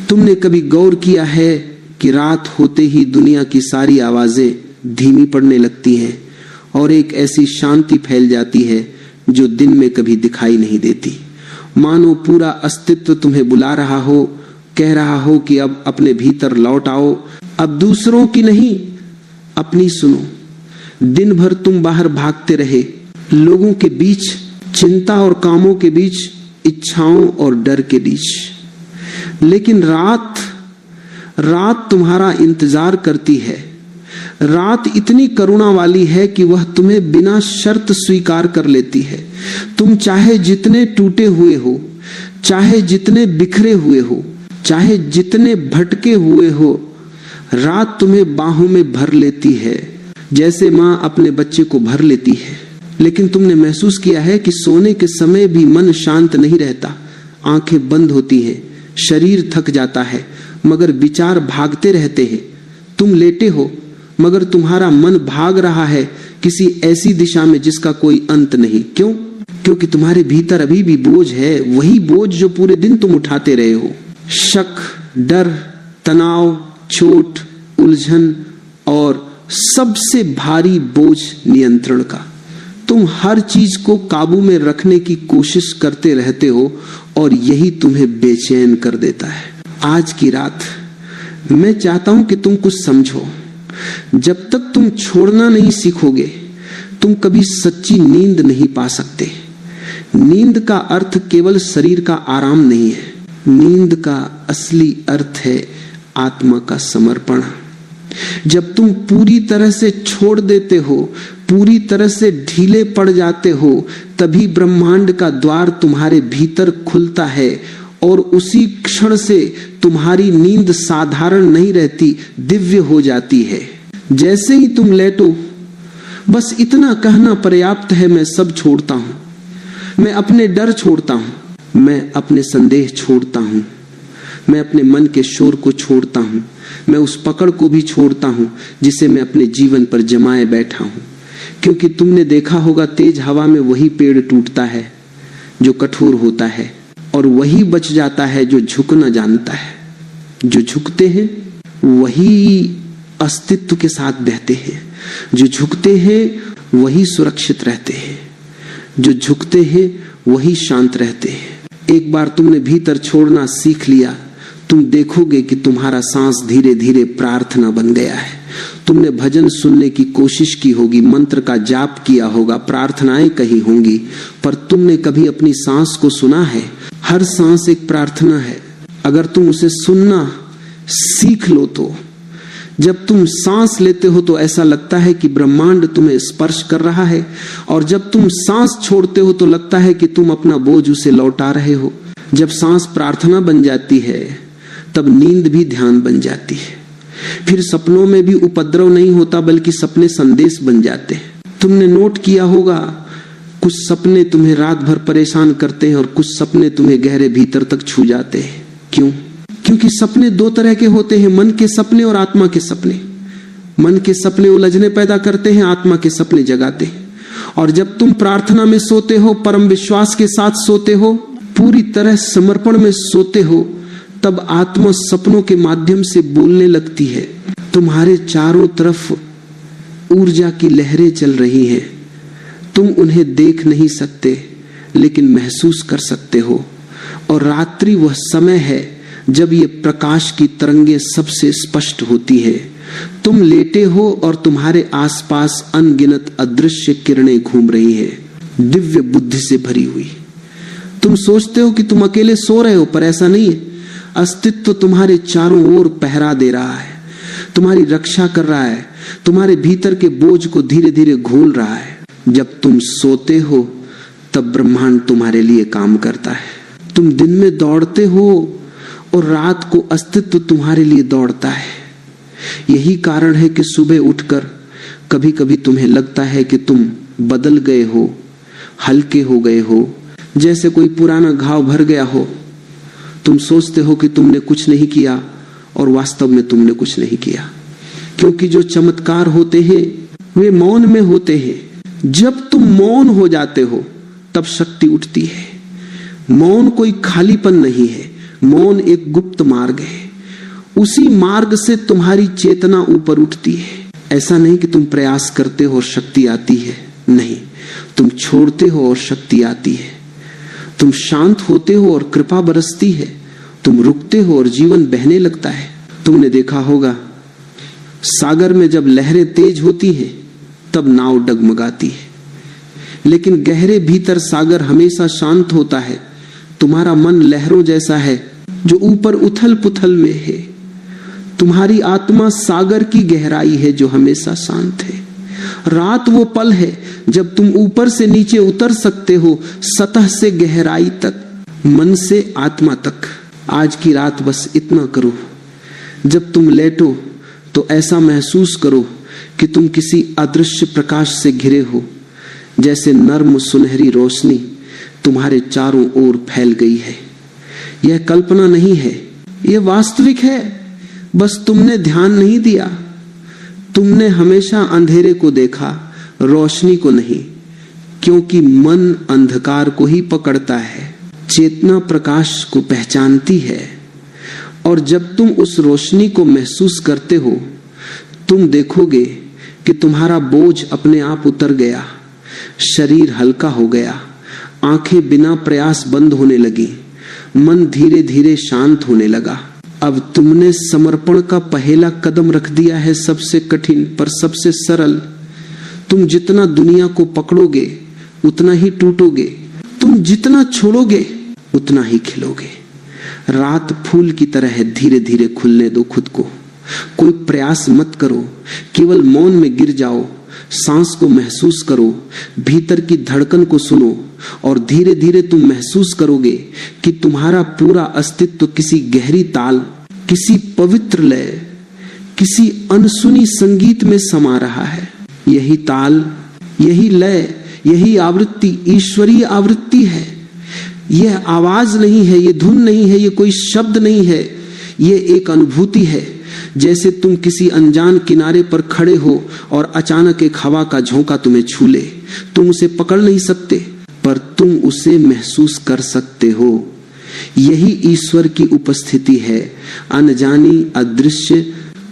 तुमने कभी गौर किया है कि रात होते ही दुनिया की सारी आवाजें धीमी पड़ने लगती हैं और एक ऐसी शांति फैल जाती है जो दिन में कभी दिखाई नहीं देती। मानो पूरा अस्तित्व तुम्हें बुला रहा हो, कह रहा हो कि अब अपने भीतर लौट आओ, अब दूसरों की नहीं अपनी सुनो। दिन भर तुम बाहर भागते रहे, लोगों के बीच, चिंता और कामों के बीच, इच्छाओं और डर के बीच, लेकिन रात तुम्हारा इंतजार करती है। रात इतनी करुणा वाली है कि वह तुम्हें बिना शर्त स्वीकार कर लेती है। तुम चाहे जितने टूटे हुए हो, चाहे जितने बिखरे हुए हो, चाहे जितने भटके हुए हो, रात तुम्हें बाहों में भर लेती है, जैसे माँ अपने बच्चे को भर लेती है। लेकिन तुमने महसूस किया है कि सोने के समय भी मन शांत नहीं रहता। आंखें बंद होती हैं, शरीर थक जाता है, मगर विचार भागते रहते हैं। तुम लेटे हो मगर तुम्हारा मन भाग रहा है किसी ऐसी दिशा में जिसका कोई अंत नहीं। क्यों? क्योंकि तुम्हारे भीतर अभी भी बोझ है, वही बोझ जो पूरे दिन तुम उठाते रहे हो। शक, डर, तनाव, चोट, उलझन और सबसे भारी बोझ नियंत्रण का। तुम हर चीज को काबू में रखने की कोशिश करते रहते हो और यही तुम्हें बेचैन कर देता है। आज की रात मैं चाहता हूं कि तुम कुछ समझो। जब तक तुम छोड़ना नहीं सीखोगे, तुम कभी सच्ची नींद नहीं पा सकते। नींद का अर्थ केवल शरीर का आराम नहीं है। नींद का असली अर्थ है आत्मा का समर्पण। जब तुम पूरी तरह से छोड़ देते हो, पूरी तरह से ढीले पड़ जाते हो, तभी ब्रह्मांड का द्वार तुम्हारे भीतर खुलता है और उसी क्षण से तुम्हारी नींद साधारण नहीं रहती, दिव्य हो जाती है। जैसे ही तुम लेटो, बस इतना कहना पर्याप्त है, मैं सब छोड़ता हूं, मैं अपने डर छोड़ता हूं, मैं अपने संदेह छोड़ता हूं, मैं अपने मन के शोर को छोड़ता हूं, मैं उस पकड़ को भी छोड़ता हूं जिसे मैं अपने जीवन पर जमाए बैठा हूं। क्योंकि तुमने देखा होगा तेज हवा में वही पेड़ टूटता है जो कठोर होता है, और वही बच जाता है जो झुकना जानता है। जो झुकते हैं वही अस्तित्व के साथ बहते हैं, जो झुकते हैं वही सुरक्षित रहते हैं, जो झुकते हैं वही शांत रहते हैं। एक बार तुमने भीतर छोड़ना सीख लिया, तुम देखोगे कि तुम्हारा सांस धीरे धीरे प्रार्थना बन गया है। तुमने भजन सुनने की कोशिश की होगी, मंत्र का जाप किया होगा, प्रार्थनाएं कही होंगी, पर तुमने कभी अपनी सांस को सुना है? हर सांस एक प्रार्थना है। अगर तुम उसे सुनना सीख लो तो जब तुम सांस लेते हो तो ऐसा लगता है कि ब्रह्मांड तुम्हें स्पर्श कर रहा है, और जब तुम सांस छोड़ते हो तो लगता है कि तुम अपना बोझ उसे लौटा रहे हो। जब सांस प्रार्थना बन जाती है तब नींद भी ध्यान बन जाती है। फिर सपनों में भी उपद्रव नहीं होता, बल्कि सपने संदेश बन जाते हैं। तुमने नोट किया होगा, कुछ सपने तुम्हें रात भर परेशान करते हैं और कुछ सपने तुम्हें गहरे भीतर तक छू जाते हैं। क्यों? क्योंकि सपने दो तरह के होते हैं, मन के सपने और आत्मा के सपने। मन के सपने उलझने पैदा करते हैं, आत्मा के सपने जगाते हैं। और जब तुम प्रार्थना में सोते हो, परम विश्वास के साथ सोते हो, पूरी तरह समर्पण में सोते हो, तब आत्मा सपनों के माध्यम से बोलने लगती है। तुम्हारे चारों तरफ ऊर्जा की लहरें चल रही हैं। तुम उन्हें देख नहीं सकते, लेकिन महसूस कर सकते हो। और रात्रि वह समय है जब ये प्रकाश की तरंगे सबसे स्पष्ट होती है। तुम लेटे हो और तुम्हारे आसपास अनगिनत अदृश्य किरणें घूम रही हैं, दिव्य बुद्धि से भरी हुई। तुम सोचते हो कि तुम अकेले सो रहे हो, पर ऐसा नहीं है। अस्तित्व तुम्हारे चारों ओर पहरा दे रहा है, तुम्हारी रक्षा कर रहा है, तुम्हारे भीतर के बोझ को धीरे धीरे घोल रहा है। जब तुम सोते हो तब ब्रह्मांड तुम्हारे लिए काम करता है। तुम दिन में दौड़ते हो और रात को अस्तित्व तुम्हारे लिए दौड़ता है। यही कारण है कि सुबह उठकर कभी कभी तुम्हें लगता है कि तुम बदल गए हो, हल्के हो गए हो, जैसे कोई पुराना घाव भर गया हो। तुम सोचते हो कि तुमने कुछ नहीं किया, और वास्तव में तुमने कुछ नहीं किया। क्योंकि जो चमत्कार होते हैं वे मौन में होते हैं। जब तुम मौन हो जाते हो तब शक्ति उठती है। मौन कोई खालीपन नहीं है, मौन एक गुप्त मार्ग है, उसी मार्ग से तुम्हारी चेतना ऊपर उठती है। ऐसा नहीं कि तुम प्रयास करते हो और शक्ति आती है, नहीं, तुम छोड़ते हो और शक्ति आती है। तुम शांत होते हो और कृपा बरसती है, तुम रुकते हो और जीवन बहने लगता है। तुमने देखा होगा सागर में जब लहरें तेज होती हैं तब नाव डगमगाती है, लेकिन गहरे भीतर सागर हमेशा शांत होता है। तुम्हारा मन लहरों जैसा है जो ऊपर उथल पुथल में है। तुम्हारी आत्मा सागर की गहराई है जो हमेशा शांत है। रात वो पल है जब तुम ऊपर से नीचे उतर सकते हो, सतह से गहराई तक, मन से आत्मा तक। आज की रात बस इतना करो, जब तुम लेटो तो ऐसा महसूस करो कि तुम किसी अदृश्य प्रकाश से घिरे हो, जैसे नर्म सुनहरी रोशनी तुम्हारे चारों ओर फैल गई है। यह कल्पना नहीं है, यह वास्तविक है, बस तुमने ध्यान नहीं दिया। तुमने हमेशा अंधेरे को देखा, रोशनी को नहीं, क्योंकि मन अंधकार को ही पकड़ता है, चेतना प्रकाश को पहचानती है। और जब तुम उस रोशनी को महसूस करते हो, तुम देखोगे कि तुम्हारा बोझ अपने आप उतर गया, शरीर हल्का हो गया, आंखें बिना प्रयास बंद होने लगी, मन धीरे धीरे शांत होने लगा। अब तुमने समर्पण का पहला कदम रख दिया है, सबसे कठिन पर सबसे सरल। तुम जितना दुनिया को पकड़ोगे उतना ही टूटोगे, तुम जितना छोड़ोगे उतना ही खिलोगे। रात फूल की तरह है, धीरे धीरे खुलने दो खुद को। कोई प्रयास मत करो, केवल मौन में गिर जाओ, सांस को महसूस करो, भीतर की धड़कन को सुनो, और धीरे धीरे तुम महसूस करोगे कि तुम्हारा पूरा अस्तित्व किसी गहरी ताल, किसी पवित्र लय, किसी अनसुनी संगीत में समा रहा है। यही ताल, यही लय, यही आवृत्ति ईश्वरीय आवृत्ति है। यह आवाज नहीं है, यह धुन नहीं है, यह कोई शब्द नहीं है, यह एक अनुभूति है। जैसे तुम किसी अनजान किनारे पर खड़े हो और अचानक एक हवा का झोंका तुम्हें छू ले। तुम उसे पकड़ नहीं सकते, पर तुम उसे महसूस कर सकते हो। यही ईश्वर की उपस्थिति है, अनजानी, अदृश्य,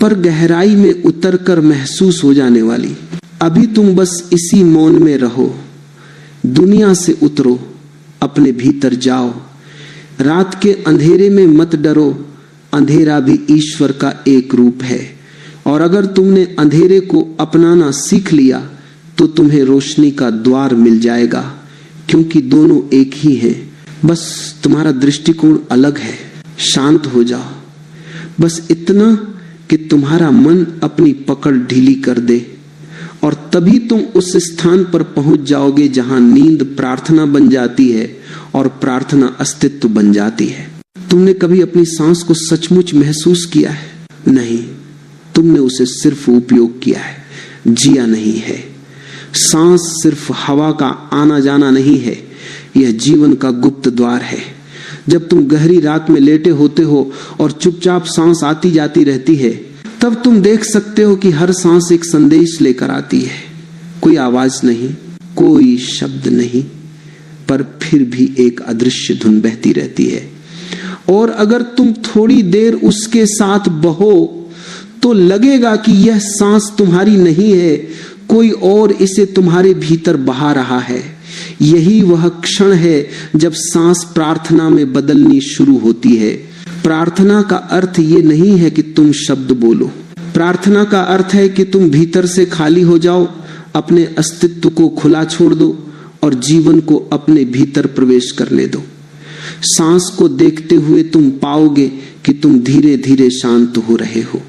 पर गहराई में उतरकर महसूस हो जाने वाली। अभी तुम बस इसी मौन में रहो, दुनिया से उतरो, अपने भीतर जाओ। रात के अंधेरे में मत डरो, अंधेरा भी ईश्वर का एक रूप है। और अगर तुमने अंधेरे को अपनाना सीख लिया तो तुम्हें रोशनी का द्वार मिल जाएगा, क्योंकि दोनों एक ही हैं। बस तुम्हारा दृष्टिकोण अलग है। शांत हो जाओ, बस इतना कि तुम्हारा मन अपनी पकड़ ढीली कर दे, और तभी तुम उस स्थान पर पहुंच जाओगे जहां नींद प्रार्थना बन जाती है और प्रार्थना अस्तित्व बन जाती है। तुमने कभी अपनी सांस को सचमुच महसूस किया है? नहीं, तुमने उसे सिर्फ उपयोग किया है, जिया नहीं है। सांस सिर्फ हवा का आना जाना नहीं है, यह जीवन का गुप्त द्वार है। जब तुम गहरी रात में लेटे होते हो और चुपचाप सांस आती जाती रहती है, तब तुम देख सकते हो कि हर सांस एक संदेश लेकर आती है। कोई आवाज नहीं, कोई शब्द नहीं, पर फिर भी एक अदृश्य धुन बहती रहती है। और अगर तुम थोड़ी देर उसके साथ बहो तो लगेगा कि यह सांस तुम्हारी नहीं है, कोई और इसे तुम्हारे भीतर बहा रहा है। यही वह क्षण है जब सांस प्रार्थना में बदलनी शुरू होती है। प्रार्थना का अर्थ ये नहीं है कि तुम शब्द बोलो, प्रार्थना का अर्थ है कि तुम भीतर से खाली हो जाओ, अपने अस्तित्व को खुला छोड़ दो और जीवन को अपने भीतर प्रवेश करने दो। सांस को देखते हुए तुम पाओगे कि तुम धीरे धीरे शांत हो रहे हो।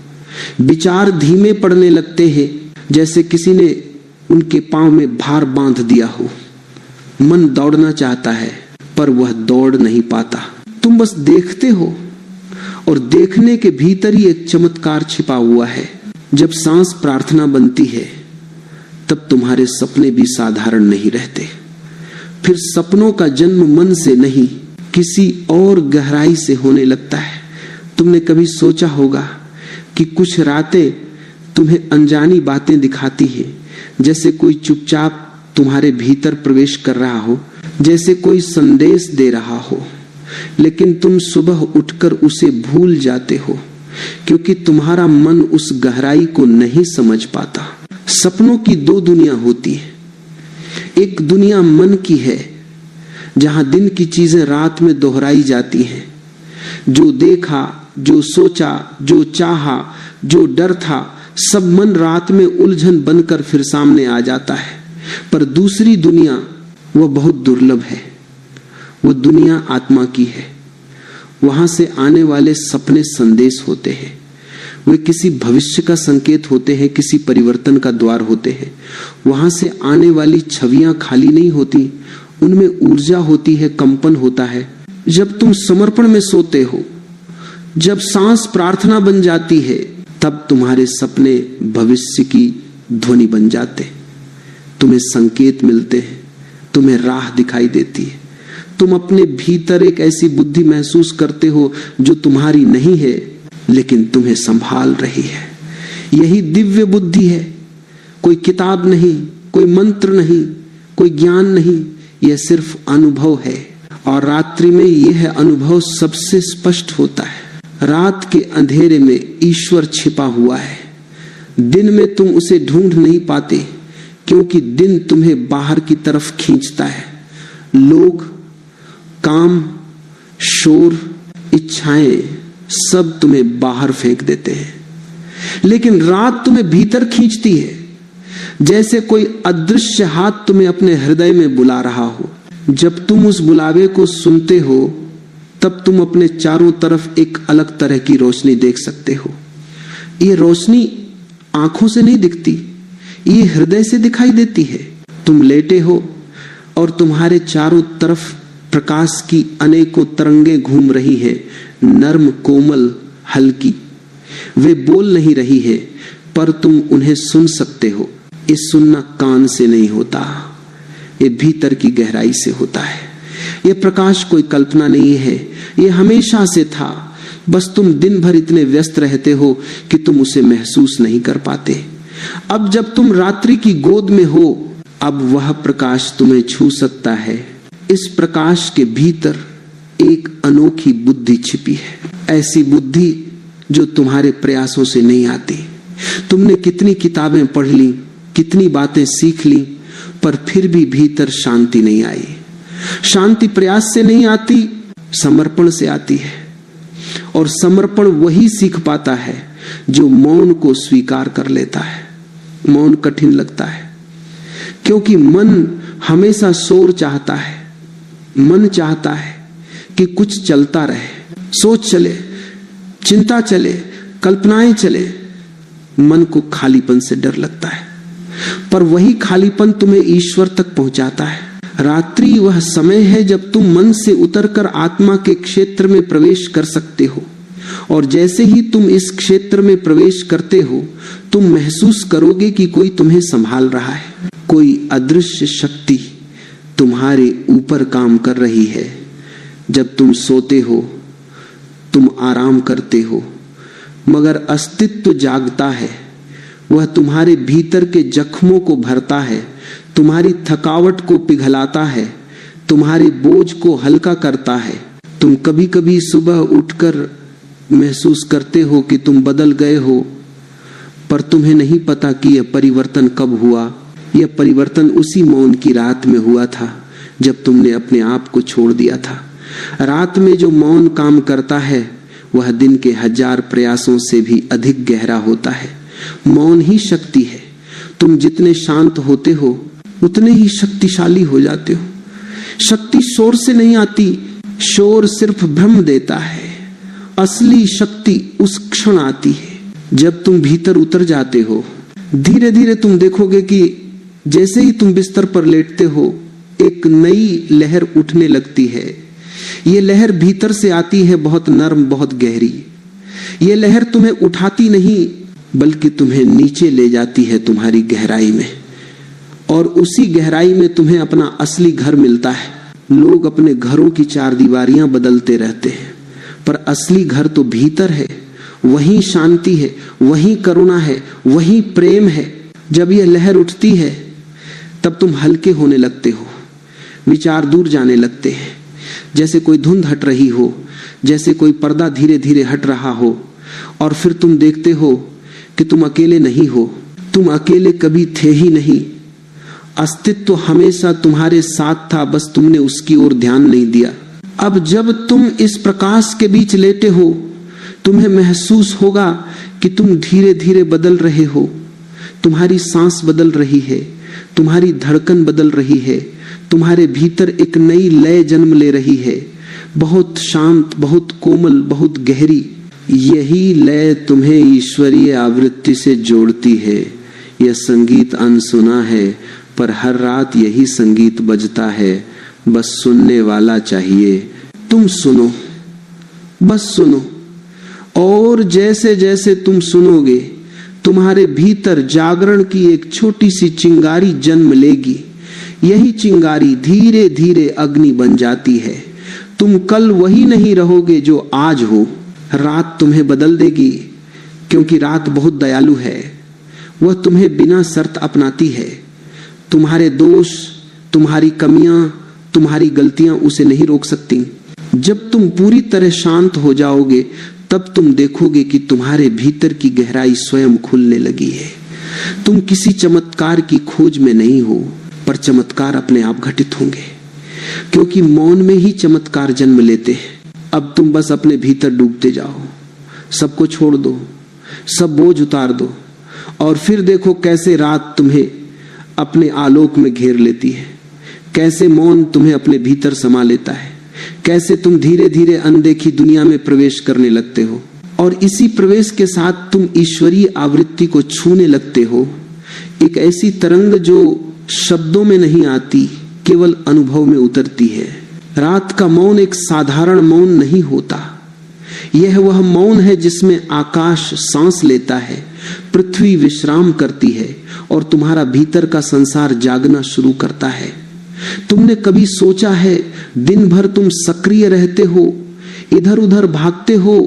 विचार धीमे पड़ने लगते हैं, जैसे किसी ने उनके पांव में भार बांध दिया हो। मन दौड़ना चाहता है पर वह दौड़ नहीं पाता। तुम बस देखते हो, और देखने के भीतर ही एक चमत्कार छिपा हुआ है। जब सांस प्रार्थना बनती है तब तुम्हारे सपने भी साधारण नहीं रहते। फिर सपनों का जन्म मन से नहीं, किसी और गहराई से होने लगता है। तुमने कभी सोचा होगा कि कुछ रातें तुम्हें अनजानी बातें दिखाती है, जैसे कोई चुपचाप तुम्हारे भीतर प्रवेश कर रहा हो, जैसे कोई संदेश दे रहा हो। लेकिन तुम सुबह उठकर उसे भूल जाते हो, क्योंकि तुम्हारा मन उस गहराई को नहीं समझ पाता। सपनों की दो दुनिया होती है। एक दुनिया मन की है, जहां दिन की चीजें रात में दोहराई जाती हैं। जो देखा, जो सोचा, जो चाहा, जो डर था, सब मन रात में उलझन बनकर फिर सामने आ जाता है। पर दूसरी दुनिया वह बहुत दुर्लभ है। वो दुनिया आत्मा की है। वहां से आने वाले सपने संदेश होते हैं। वे किसी भविष्य का संकेत होते हैं, किसी परिवर्तन का द्वार होते हैं। वहां से आने वाली छवियां खाली नहीं होती, उनमें ऊर्जा होती है, कंपन होता है। जब तुम समर्पण में सोते हो, जब सांस प्रार्थना बन जाती है, तब तुम्हारे सपने भविष्य की ध्वनि बन जाते। तुम्हें संकेत मिलते हैं, तुम्हें राह दिखाई देती है। तुम अपने भीतर एक ऐसी बुद्धि महसूस करते हो जो तुम्हारी नहीं है, लेकिन तुम्हें संभाल रही है। यही दिव्य बुद्धि है। कोई किताब नहीं, कोई मंत्र नहीं, कोई ज्ञान नहीं, यह सिर्फ अनुभव है। और रात्रि में यह अनुभव सबसे स्पष्ट होता है। रात के अंधेरे में ईश्वर छिपा हुआ है। दिन में तुम उसे ढूंढ नहीं पाते, क्योंकि दिन तुम्हें बाहर की तरफ खींचता है। लोग, काम, शोर, इच्छाएं सब तुम्हें बाहर फेंक देते हैं, लेकिन रात तुम्हें भीतर खींचती है, जैसे कोई अदृश्य हाथ तुम्हें अपने हृदय में बुला रहा हो। जब तुम उस बुलावे को सुनते हो, तब तुम अपने चारों तरफ एक अलग तरह की रोशनी देख सकते हो। ये रोशनी आंखों से नहीं दिखती, ये हृदय से दिखाई देती है। तुम लेटे हो और तुम्हारे चारों तरफ प्रकाश की अनेकों तरंगे घूम रही है, नर्म, कोमल, हल्की। वे बोल नहीं रही है, पर तुम उन्हें सुन सकते हो। ये सुनना कान से नहीं होता, ये भीतर की गहराई से होता है। ये प्रकाश कोई कल्पना नहीं है, ये हमेशा से था। बस तुम दिन भर इतने व्यस्त रहते हो कि तुम उसे महसूस नहीं कर पाते। अब जब तुम रात्रि की गोद में हो, अब वह प्रकाश तुम्हें छू सकता है। इस प्रकाश के भीतर एक अनोखी बुद्धि छिपी है, ऐसी बुद्धि जो तुम्हारे प्रयासों से नहीं आती। तुमने कितनी किताबें पढ़ ली, कितनी बातें सीख ली, पर फिर भी भीतर शांति नहीं आई। शांति प्रयास से नहीं आती, समर्पण से आती है। और समर्पण वही सीख पाता है जो मौन को स्वीकार कर लेता है। मौन कठिन लगता है, क्योंकि मन हमेशा शोर चाहता है। मन चाहता है कि कुछ चलता रहे, सोच चले, चिंता चले, कल्पनाएं चले। मन को खालीपन से डर लगता है, पर वही खालीपन तुम्हें ईश्वर तक पहुंचाता है। रात्रि वह समय है जब तुम मन से उतरकर आत्मा के क्षेत्र में प्रवेश कर सकते हो। और जैसे ही तुम इस क्षेत्र में प्रवेश करते हो, तुम महसूस करोगे कि कोई तुम्हें संभाल रहा है। कोई अदृश्य शक्ति तुम्हारे ऊपर काम कर रही है। जब तुम सोते हो, तुम आराम करते हो, मगर अस्तित्व जागता है। वह तुम्हारे भीतर के जख्मों को भरता है, तुम्हारी थकावट को पिघलाता है, तुम्हारे बोझ को हल्का करता है। तुम कभी कभी सुबह उठकर महसूस करते हो कि तुम बदल गए हो, पर तुम्हें नहीं पता कि यह परिवर्तन कब हुआ। यह परिवर्तन उसी मौन की रात में हुआ था, जब तुमने अपने आप को छोड़ दिया था। रात में जो मौन काम करता है, वह दिन के 1000 प्रयासों से भी अधिक गहरा होता है। मौन ही शक्ति है। तुम जितने शांत होते हो, उतने ही शक्तिशाली हो जाते हो। शक्ति शोर से नहीं आती, शोर सिर्फ भ्रम देता है। असली शक्ति उस क्षण आती है जब तुम भीतर उतर जाते हो। धीरे धीरे तुम देखोगे कि जैसे ही तुम बिस्तर पर लेटते हो, एक नई लहर उठने लगती है। ये लहर भीतर से आती है, बहुत नर्म, बहुत गहरी। ये लहर तुम्हें उठाती नहीं, बल्कि तुम्हें नीचे ले जाती है, तुम्हारी गहराई में। और उसी गहराई में तुम्हें अपना असली घर मिलता है। लोग अपने घरों की 4 दीवारियां बदलते रहते हैं, पर असली घर तो भीतर है। वही शांति है, वही करुणा है, वही प्रेम है। जब यह लहर उठती है, तब तुम हल्के होने लगते हो, विचार दूर जाने लगते हैं। जैसे कोई धुंध हट रही हो, जैसे कोई पर्दा धीरे धीरे हट रहा हो, और फिर तुम देखते हो कि तुम अकेले नहीं हो। तुम अकेले कभी थे ही नहीं। अस्तित्व हमेशा तुम्हारे साथ था, बस तुमने उसकी ओर ध्यान नहीं दिया। अब जब तुम इस प्रकाश के बीच लेटे हो, तुम्हें महसूस होगा कि तुम धीरे धीरे बदल रहे हो। तुम्हारी सांस बदल रही है, तुम्हारी धड़कन बदल रही है, तुम्हारे भीतर एक नई लय जन्म ले रही है, बहुत शांत, बहुत कोमल, बहुत गहरी। यही लय तुम्हें ईश्वरीय आवृत्ति से जोड़ती है। यह संगीत अनसुना है, पर हर रात यही संगीत बजता है। बस सुनने वाला चाहिए। तुम सुनो, बस सुनो, और जैसे जैसे तुम सुनोगे, तुम्हारे भीतर जागरण की एक छोटी सी चिंगारी जन्म लेगी। यही चिंगारी धीरे धीरे अग्नि बन जाती है। तुम कल वही नहीं रहोगे जो आज हो। रात तुम्हें बदल देगी, क्योंकि रात बहुत दयालु है। वह तुम्हें बिना शर्त अपनाती है। तुम्हारे दोष, तुम्हारी कमियां, तुम्हारी गलतियां उसे नहीं रोक सकती। जब तुम पूरी तरह शांत हो जाओगे, तब तुम देखोगे कि तुम्हारे भीतर की गहराई स्वयं खुलने लगी है। तुम किसी चमत्कार की खोज में नहीं हो, पर चमत्कार अपने आप घटित होंगे, क्योंकि मौन में ही चमत्कार जन्म लेते हैं। अब तुम बस अपने भीतर डूबते जाओ, सबको छोड़ दो, सब बोझ उतार दो, और फिर देखो कैसे रात तुम्हें अपने आलोक में घेर लेती है, कैसे मौन तुम्हें अपने भीतर समा लेता है, कैसे तुम धीरे धीरे अनदेखी दुनिया में प्रवेश करने लगते हो। और इसी प्रवेश के साथ तुम ईश्वरीय आवृत्ति को छूने लगते हो। एक ऐसी तरंग जो शब्दों में नहीं आती, केवल अनुभव में उतरती है। रात का मौन एक साधारण मौन नहीं होता। यह वह मौन है जिसमें आकाश सांस लेता है, पृथ्वी विश्राम करती है, और तुम्हारा भीतर का संसार जागना शुरू करता है। तुमने कभी सोचा है, दिन भर तुम सक्रिय रहते हो, इधर उधर भागते हो,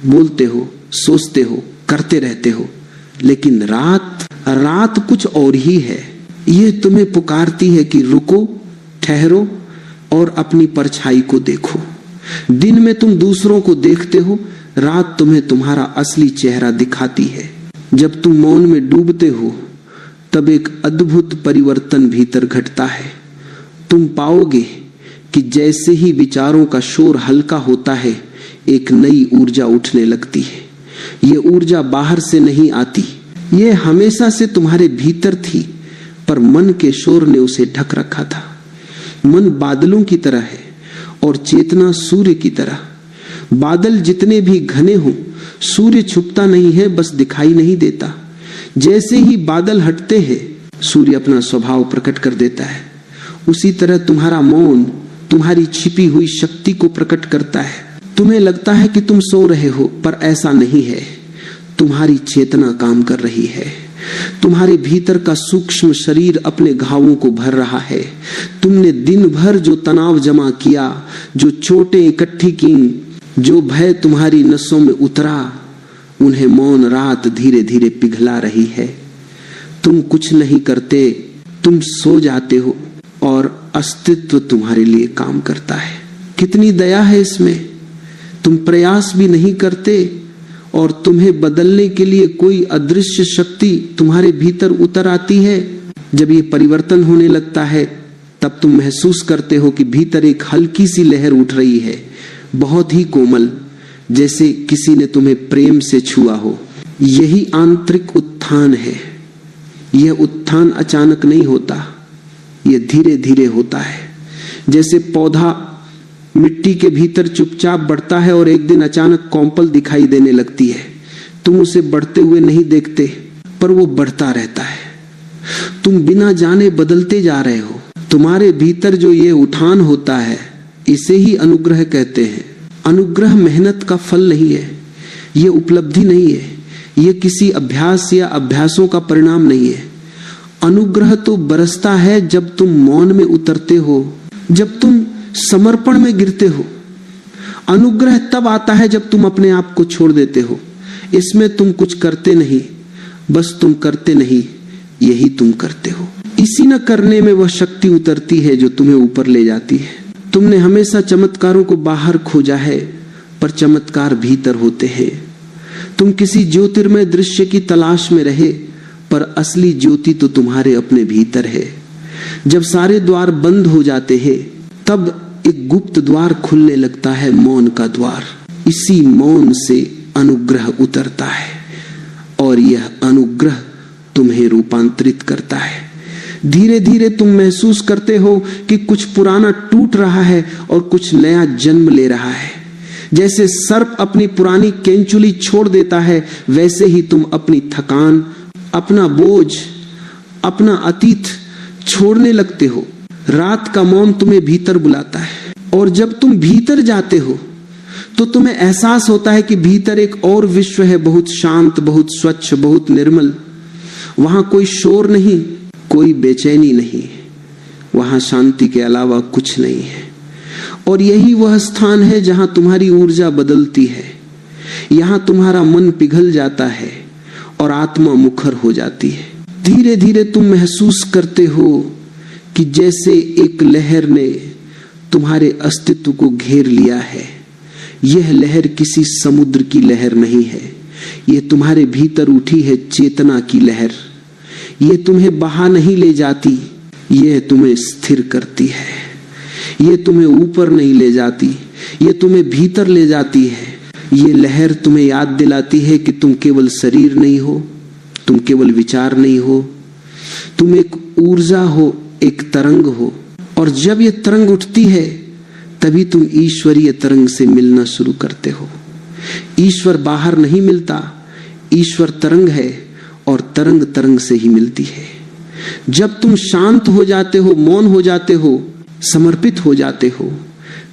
बोलते हो, सोचते हो, करते रहते हो, लेकिन रात कुछ और ही है। ये तुम्हें पुकारती है कि रुको, ठहरो और अपनी परछाई को देखो। दिन में तुम दूसरों को देखते हो, रात तुम्हें तुम्हारा असली चेहरा दिखाती है। जब तुम मौन में डूबते हो, तब एक अद्भुत परिवर्तन भीतर घटता है। तुम पाओगे कि जैसे ही विचारों का शोर हल्का होता है, एक नई ऊर्जा उठने लगती है। ये ऊर्जा बाहर से नहीं आती, ये हमेशा से तुम्हारे भीतर थी, पर मन के शोर ने उसे ढक रखा था। मन बादलों की तरह है और चेतना सूर्य की तरह। बादल जितने भी घने हों, सूर्य छुपता नहीं है, बस दिखाई नहीं देता। जैसे ही बादल हटते हैं, सूर्य अपना स्वभाव प्रकट कर देता है। उसी तरह तुम्हारा मौन तुम्हारी छिपी हुई शक्ति को प्रकट करता है। तुम्हें लगता है कि तुम सो रहे हो, पर ऐसा नहीं है। तुम्हारी चेतना काम कर रही है। तुम्हारे भीतर का सूक्ष्म शरीर अपने घावों को भर रहा है। तुमने दिन भर जो तनाव जमा किया, जो चोटें इकट्ठी की, जो भय तुम्हारी नसों में उतरा, उन्हें मौन रात धीरे धीरे पिघला रही है। तुम कुछ नहीं करते, तुम सो जाते हो और अस्तित्व तुम्हारे लिए काम करता है। कितनी दया है इसमें। तुम प्रयास भी नहीं करते और तुम्हें बदलने के लिए कोई अदृश्य शक्ति तुम्हारे भीतर उतर आती है। जब ये परिवर्तन होने लगता है, तब तुम महसूस करते हो कि भीतर एक हल्की सी लहर उठ रही है, बहुत ही कोमल, जैसे किसी ने तुम्हें प्रेम से छुआ हो। यही आंतरिक उत्थान है। यह उत्थान अचानक नहीं होता, यह धीरे धीरे होता है। जैसे पौधा मिट्टी के भीतर चुपचाप बढ़ता है और एक दिन अचानक कौंपल दिखाई देने लगती है। तुम उसे बढ़ते हुए नहीं देखते, पर वो बढ़ता रहता है। तुम बिना जाने बदलते जा रहे हो। तुम्हारे भीतर जो ये उठान होता है, इसे ही अनुग्रह कहते हैं। अनुग्रह मेहनत का फल नहीं है, ये उपलब्धि नहीं है, ये किसी अभ्यास या अभ्यासों का परिणाम नहीं है। अनुग्रह तो बरसता है जब तुम मौन में उतरते हो, जब तुम समर्पण में गिरते हो। अनुग्रह तब आता है जब तुम अपने आप को छोड़ देते हो। इसमें तुम कुछ करते नहीं, बस तुम करते नहीं, यही तुम करते हो। इसी न करने में वह शक्ति उतरती है जो तुम्हें ऊपर ले जाती है। तुमने हमेशा चमत्कारों को बाहर खोजा है, पर चमत्कार भीतर होते हैं। तुम किसी ज्योतिर्मय दृश्य की तलाश में रहे, पर असली ज्योति तो तुम्हारे अपने भीतर है। जब सारे द्वार बंद हो जाते हैं, तब एक गुप्त द्वार खुलने लगता है, मौन का द्वार। इसी मौन से अनुग्रह उतरता है और यह अनुग्रह तुम्हें रूपांतरित करता है। धीरे धीरे तुम महसूस करते हो कि कुछ पुराना टूट रहा है और कुछ नया जन्म ले रहा है। जैसे सर्प अपनी पुरानी केंचुली छोड़ देता है, वैसे ही तुम अपनी थकान, अपना बोझ, अपना अतीत छोड़ने लगते हो। रात का मौन तुम्हें भीतर बुलाता है, और जब तुम भीतर जाते हो तो तुम्हें एहसास होता है कि भीतर एक और विश्व है, बहुत शांत, बहुत स्वच्छ, बहुत निर्मल। वहां कोई शोर नहीं, कोई बेचैनी नहीं, वहां शांति के अलावा कुछ नहीं है। और यही वह स्थान है जहां तुम्हारी ऊर्जा बदलती है। यहां तुम्हारा मन पिघल जाता है और आत्मा मुखर हो जाती है। धीरे धीरे तुम महसूस करते हो कि जैसे एक लहर ने तुम्हारे अस्तित्व को घेर लिया है। यह लहर किसी समुद्र की लहर नहीं है, यह तुम्हारे भीतर उठी है चेतना की लहर। यह तुम्हें बहा नहीं ले जाती, यह तुम्हें स्थिर करती है। यह तुम्हें ऊपर नहीं ले जाती, यह तुम्हें भीतर ले जाती है। यह लहर तुम्हें याद दिलाती है कि तुम केवल शरीर नहीं हो, तुम केवल विचार नहीं हो, तुम एक ऊर्जा हो, एक तरंग हो। और जब यह तरंग उठती है, तभी तुम ईश्वरीय तरंग से मिलना शुरू करते हो। ईश्वर बाहर नहीं मिलता, ईश्वर तरंग है और तरंग तरंग से ही मिलती है। जब तुम शांत हो जाते हो, मौन हो जाते हो, समर्पित हो जाते हो,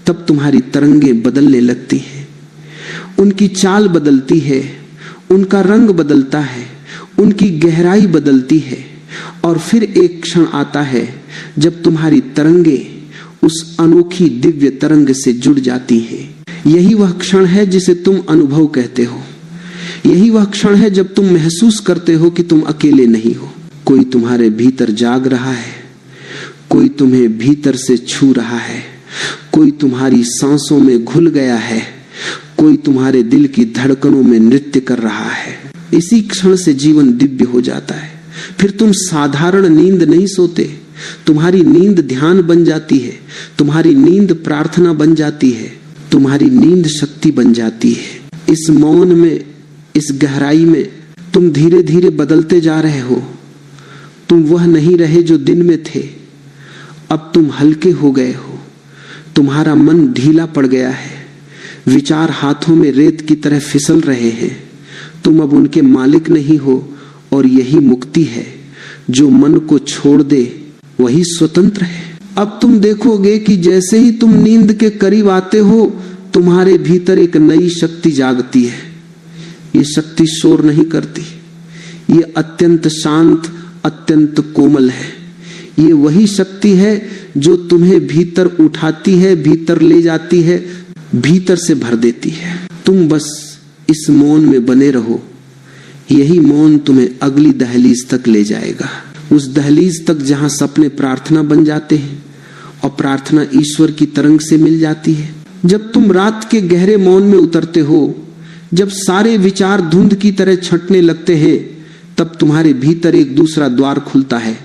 तब तुम्हारी तरंगें बदलने लगती हैं। उनकी चाल बदलती है, उनका रंग बदलता है, उनकी गहराई बदलती है। और फिर एक क्षण आता है जब तुम्हारी तरंगें उस अनोखी दिव्य तरंग से जुड़ जाती हैं। यही वह क्षण है जिसे तुम अनुभव कहते हो। यही वह क्षण है जब तुम महसूस करते हो कि तुम अकेले नहीं हो। कोई तुम्हारे भीतर जाग रहा है, कोई तुम्हें भीतर से छू रहा है, कोई तुम्हारी सांसों में घुल गया है, कोई तुम्हारे दिल की धड़कनों में नृत्य कर रहा है। इसी क्षण से जीवन दिव्य हो जाता है। फिर तुम साधारण नींद नहीं सोते, तुम्हारी नींद ध्यान बन जाती है, तुम्हारी नींद प्रार्थना बन जाती है, तुम्हारी नींद शक्ति बन जाती है। इस मौन में, इस गहराई में तुम धीरे धीरे बदलते जा रहे हो। तुम वह नहीं रहे जो दिन में थे, अब तुम हल्के हो गए हो। तुम्हारा मन ढीला पड़ गया है, विचार हाथों में रेत की तरह फिसल रहे हैं। तुम अब उनके मालिक नहीं हो, और यही मुक्ति है। जो मन को छोड़ दे वही स्वतंत्र है। अब तुम देखोगे कि जैसे ही तुम नींद के करीब आते हो, तुम्हारे भीतर एक नई शक्ति जागती है। ये शक्ति शोर नहीं करती, ये अत्यंत शांत, अत्यंत कोमल है। ये वही शक्ति है जो तुम्हें भीतर उठाती है, भीतर ले जाती है, भीतर से भर देती है। तुम बस इस मौन में बने रहो। यही मौन तुम्हें अगली दहलीज तक ले जाएगा, उस दहलीज तक जहां सपने प्रार्थना बन जाते हैं और प्रार्थना ईश्वर की तरंग से मिल जाती है। जब तुम रात के गहरे मौन में उतरते हो, जब सारे विचार धुंध की तरह छंटने लगते हैं, तब तुम्हारे भीतर एक दूसरा द्वार खुलता है।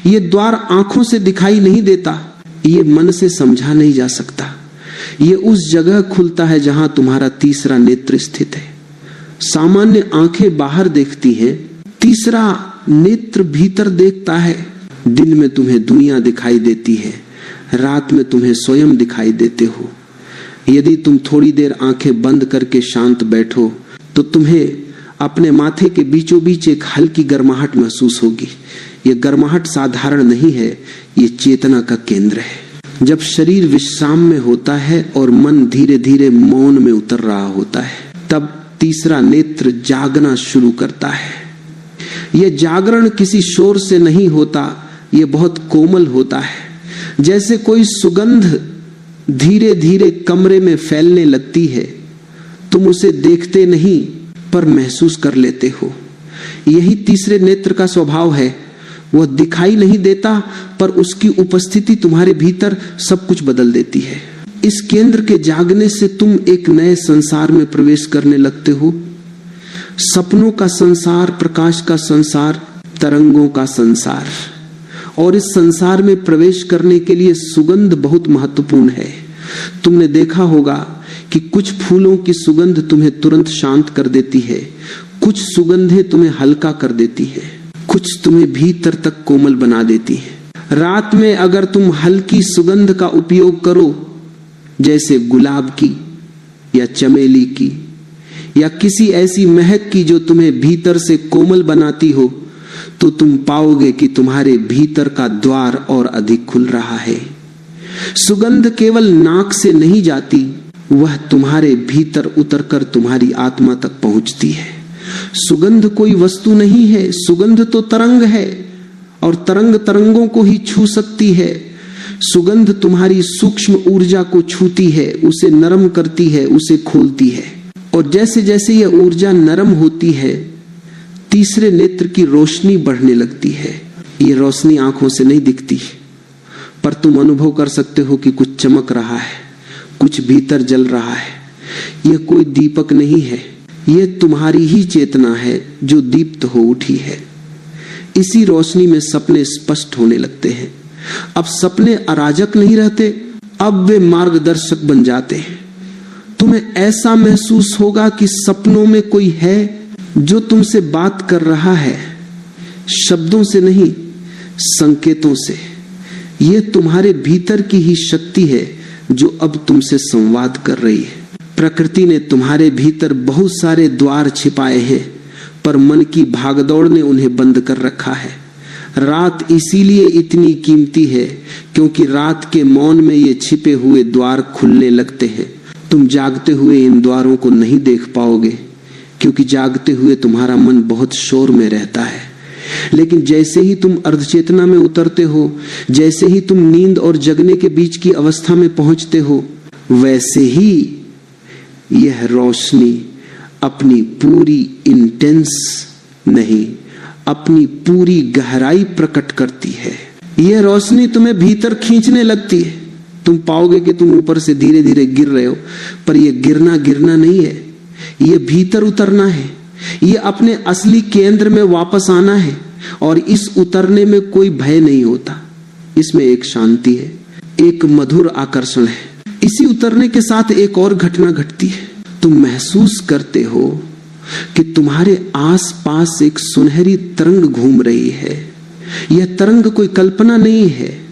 ये द्वार आंखों से दिखाई नहीं देता, ये मन से समझा नहीं जा सकता। ये उस जगह खुलता है जहां तुम्हारा तीसरा नेत्र स्थित है। सामान्य आंखें बाहर देखती हैं, तीसरा नेत्र भीतर देखता है। दिन में तुम्हें दुनिया दिखाई देती है, रात में तुम्हें स्वयं दिखाई देते हो। यदि तुम थोड़ी देर आंखें बंद करके शांत बैठो, तो तुम्हें अपने माथे के बीचों बीच एक हल्की गर्माहट महसूस होगी। यह गर्माहट साधारण नहीं है, ये चेतना का केंद्र है। जब शरीर विश्राम में होता है और मन धीरे धीरे मौन में उतर रहा होता है, तब तीसरा नेत्र जागना शुरू करता है। यह जागरण किसी शोर से नहीं होता, यह बहुत कोमल होता है। जैसे कोई सुगंध धीरे धीरे कमरे में फैलने लगती है। तुम उसे देखते नहीं, पर महसूस कर लेते हो। यही तीसरे नेत्र का स्वभाव है। वह दिखाई नहीं देता, पर उसकी उपस्थिति तुम्हारे भीतर सब कुछ बदल देती है। इस केंद्र के जागने से तुम एक नए संसार में प्रवेश करने लगते हो। सपनों का संसार, प्रकाश का संसार, तरंगों का संसार। और इस संसार में प्रवेश करने के लिए सुगंध बहुत महत्वपूर्ण है। तुमने देखा होगा कि कुछ फूलों की सुगंध तुम्हें तुरंत शांत कर देती है, कुछ सुगंधें तुम्हें हल्का कर देती है, कुछ तुम्हें भीतर तक कोमल बना देती है। रात में अगर तुम हल्की सुगंध का उपयोग करो, जैसे गुलाब की या चमेली की या किसी ऐसी महक की जो तुम्हें भीतर से कोमल बनाती हो, तो तुम पाओगे कि तुम्हारे भीतर का द्वार और अधिक खुल रहा है। सुगंध केवल नाक से नहीं जाती, वह तुम्हारे भीतर उतरकर तुम्हारी आत्मा तक पहुंचती है। सुगंध कोई वस्तु नहीं है, सुगंध तो तरंग है और तरंग तरंगों को ही छू सकती है। सुगंध तुम्हारी सूक्ष्म ऊर्जा को छूती है, उसे नरम करती है, उसे खोलती है। और जैसे जैसे यह ऊर्जा नरम होती है, तीसरे नेत्र की रोशनी बढ़ने लगती है। ये रोशनी आंखों से नहीं दिखती, पर तुम अनुभव कर सकते हो कि कुछ चमक रहा है, कुछ भीतर जल रहा है। यह कोई दीपक नहीं है, यह तुम्हारी ही चेतना है जो दीप्त हो उठी है। इसी रोशनी में सपने स्पष्ट होने लगते हैं। अब सपने अराजक नहीं रहते, अब वे मार्गदर्शक बन जाते हैं। तुम्हें ऐसा महसूस होगा कि सपनों में कोई है जो तुमसे बात कर रहा है, शब्दों से नहीं, संकेतों से। यह तुम्हारे भीतर की ही शक्ति है जो अब तुमसे संवाद कर रही है। प्रकृति ने तुम्हारे भीतर बहुत सारे द्वार छिपाए हैं, पर मन की भागदौड़ ने उन्हें बंद कर रखा है। रात इसीलिए इतनी कीमती है क्योंकि रात के मौन में ये छिपे हुए द्वार खुलने लगते हैं। तुम जागते हुए इन द्वारों को नहीं देख पाओगे, क्योंकि जागते हुए तुम्हारा मन बहुत शोर में रहता है। लेकिन जैसे ही तुम अर्धचेतना में उतरते हो, जैसे ही तुम नींद और जगने के बीच की अवस्था में पहुंचते हो, वैसे ही यह रोशनी अपनी पूरी इंटेंस नहीं, अपनी पूरी गहराई प्रकट करती है। यह रोशनी तुम्हें भीतर खींचने लगती है। तुम पाओगे कि तुम ऊपर से धीरे धीरे गिर रहे हो, पर यह गिरना नहीं है, यह भीतर उतरना है। यह अपने असली केंद्र में वापस आना है। और इस उतरने में कोई भय नहीं होता, इसमें एक शांति है, एक मधुर आकर्षण है। इसी उतरने के साथ एक और घटना घटती है। तुम महसूस करते हो कि तुम्हारे आसपास एक सुनहरी तरंग घूम रही है। यह तरंग कोई कल्पना नहीं है,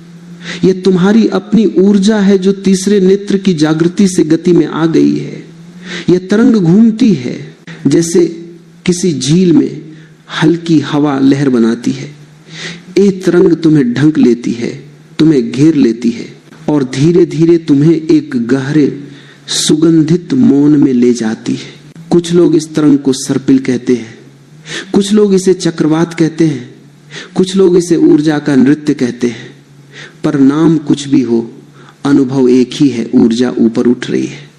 यह तुम्हारी अपनी ऊर्जा है जो तीसरे नेत्र की जागृति से गति में आ गई है। यह तरंग घूमती है जैसे किसी झील में हल्की हवा लहर बनाती है। एक तरंग तुम्हें ढंक लेती है, तुम्हें घेर लेती है और धीरे धीरे तुम्हें एक गहरे सुगंधित मौन में ले जाती है। कुछ लोग इस तरंग को सर्पिल कहते हैं, कुछ लोग इसे चक्रवात कहते हैं, कुछ लोग इसे ऊर्जा का नृत्य कहते हैं। पर नाम कुछ भी हो, अनुभव एक ही है। ऊर्जा ऊपर उठ रही है,